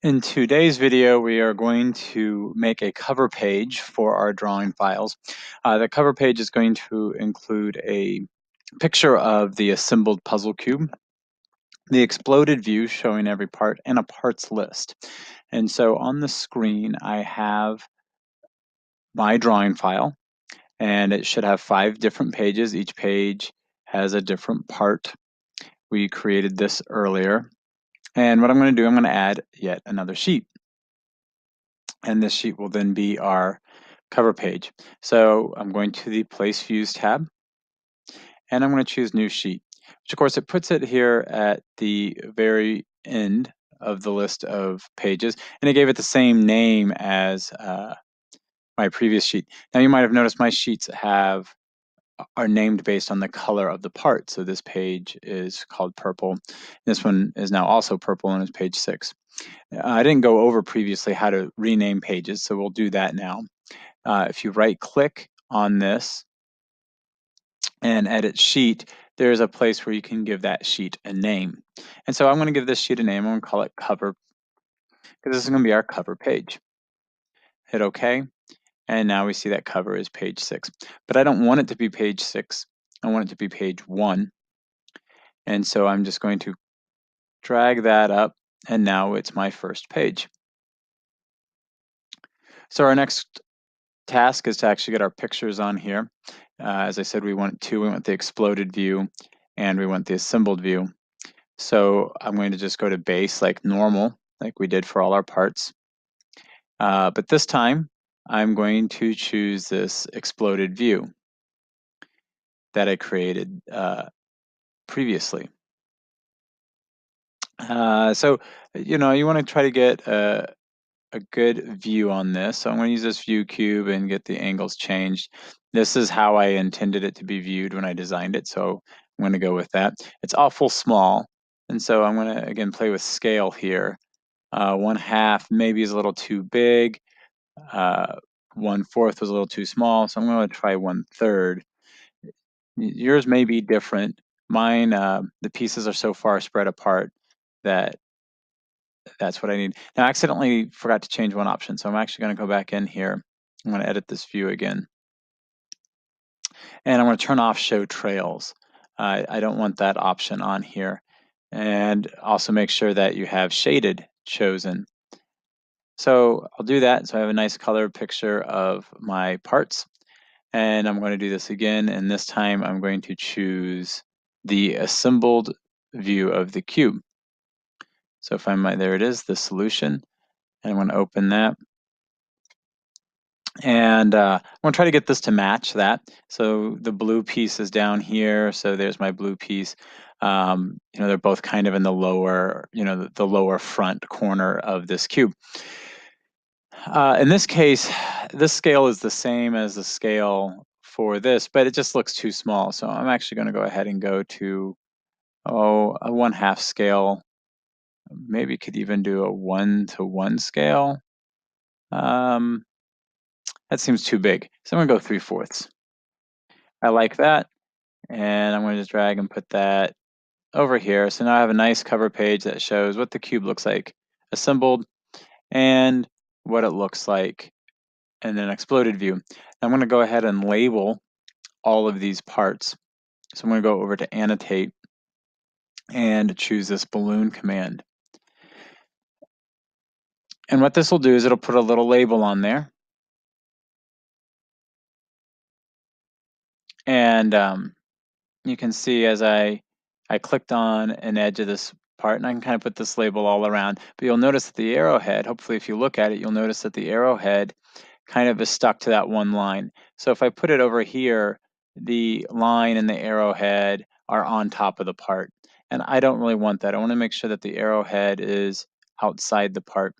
In today's video, we are going to make a cover page for our drawing files. The cover page is going to include a picture of the assembled puzzle cube, the exploded view showing every part, and a parts list. And so on the screen, I have my drawing file, and it should have 5 different pages. Each page has a different part. We created this earlier. And what I'm going to do, I'm going to add yet another sheet. And this sheet will then be our cover page. So I'm going to the Place Views tab, and I'm going to choose New Sheet, which of course it puts it here at the very end of the list of pages, and it gave it the same name as my previous sheet. Now you might have noticed my sheets are named based on the color of the part. So this page is called purple. This one is now also purple and is page 6. I didn't go over previously how to rename pages, so we'll do that now. If you right-click on this and edit sheet, there's a place where you can give that sheet a name. And so I'm going to give this sheet a name. I'm going to call it cover, because this is going to be our cover page. Hit OK, and now we see that cover is page 6. But I don't want it to be page 6. I want it to be page 1. And so I'm just going to drag that up, and now it's my first page. So our next task is to actually get our pictures on here. As I said, we want two. We want the exploded view and we want the assembled view. So I'm going to just go to base like normal, like we did for all our parts. But this time I'm going to choose this exploded view that I created previously. So, you want to try to get a good view on this. So I'm going to use this view cube and get the angles changed. This is how I intended it to be viewed when I designed it, so I'm going to go with that. It's awful small, and so I'm going to, again, play with scale here. 1/2 maybe is a little too big. 1/4 was a little too small, so I'm going to try 1/3. Yours may be different. Mine, the pieces are so far spread apart that that's what I need. Now I accidentally forgot to change one option, so I'm actually going to go back in here. I'm going to edit this view again. And I'm going to turn off show trails. I don't want that option on here. And also make sure that you have shaded chosen. So I'll do that. So I have a nice color picture of my parts. And I'm going to do this again. And this time I'm going to choose the assembled view of the cube. So if there it is, the solution. And I'm going to open that. And I'm going to try to get this to match that. So the blue piece is down here. So there's my blue piece. They're both kind of in the lower, the lower front corner of this cube. In this case, this scale is the same as the scale for this, but it just looks too small. So I'm actually going to go ahead and go to, a 1/2 scale. Maybe could even do a 1:1 scale. That seems too big. So I'm going to go 3/4. I like that. And I'm going to just drag and put that over here. So now I have a nice cover page that shows what the cube looks like assembled and what it looks like in an exploded view. I'm going to go ahead and label all of these parts. So I'm going to go over to annotate and choose this balloon command. And what this will do is it'll put a little label on there. And you can see as I clicked on an edge of this part, and I can kind of put this label all around, but you'll notice that the arrowhead, hopefully if you look at it, you'll notice that the arrowhead kind of is stuck to that one line. So if I put it over here, the line and the arrowhead are on top of the part. And I don't really want that. I want to make sure that the arrowhead is outside the part.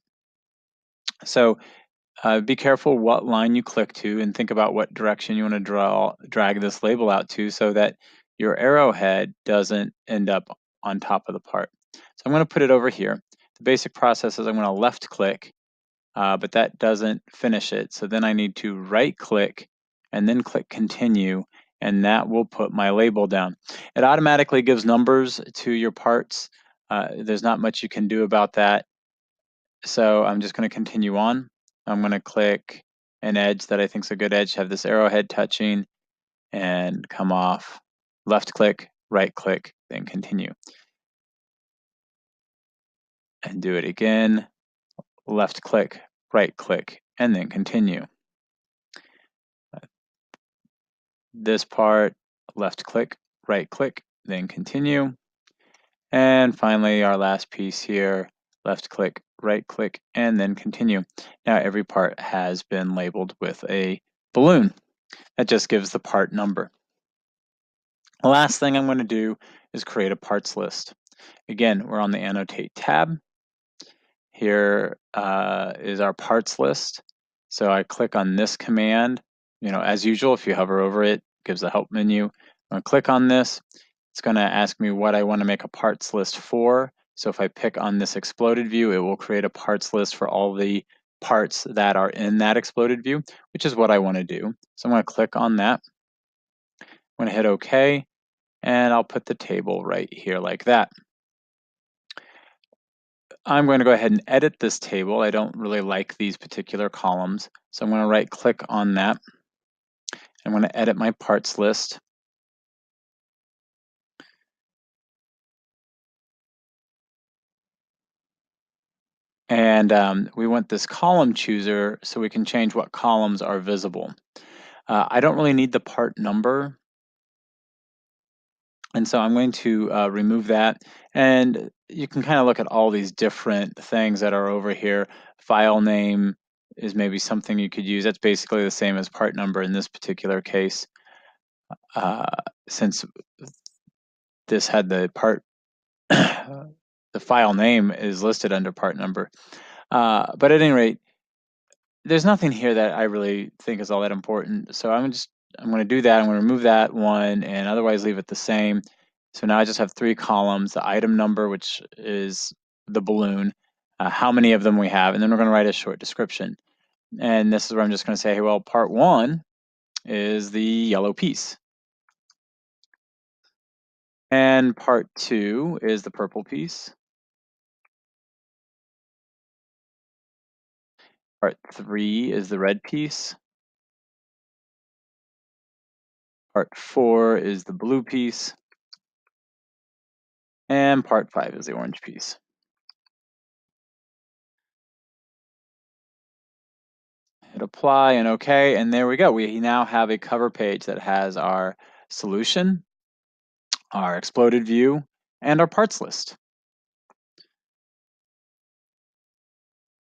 So be careful what line you click to and think about what direction you want to drag this label out to so that your arrowhead doesn't end up on top of the part. So I'm going to put it over here. The basic process is I'm going to left click, but that doesn't finish it. So then I need to right click and then click continue, and that will put my label down. It automatically gives numbers to your parts. There's not much you can do about that. So I'm just going to continue on. I'm going to click an edge that I think is a good edge, have this arrowhead touching, and come off. Left click, right click, then continue. And do it again. Left click, right click, and then continue. This part, left click, right click, then continue. And finally, our last piece here, left click, right click, and then continue. Now every part has been labeled with a balloon. That just gives the part number. The last thing I'm going to do is create a parts list. Again, we're on the Annotate tab. Here is our parts list. So I click on this command. As usual, if you hover over it, it gives the help menu. I'm going to click on this. It's going to ask me what I want to make a parts list for. So if I pick on this exploded view, it will create a parts list for all the parts that are in that exploded view, which is what I want to do. So I'm going to click on that. I'm going to hit OK, and I'll put the table right here like that. I'm going to go ahead and edit this table. I don't really like these particular columns, so I'm going to right click on that. I'm going to edit my parts list. And we want this column chooser so we can change what columns are visible. I don't really need the part number, and so I'm going to remove that. And you can kind of look at all these different things that are over here. File name is maybe something you could use. That's basically the same as part number in this particular case, since this had the part, the file name is listed under part number. But at any rate, there's nothing here that I really think is all that important. So I'm going to do that. I'm going to remove that one and otherwise leave it the same. So now I just have 3 columns, the item number, which is the balloon, how many of them we have, and then we're going to write a short description. And this is where I'm just going to say, hey, well, part 1 is the yellow piece. And part 2 is the purple piece. Part 3 is the red piece. Part 4 is the blue piece. And part 5 is the orange piece. Hit apply and OK, and there we go. We now have a cover page that has our solution, our exploded view, and our parts list.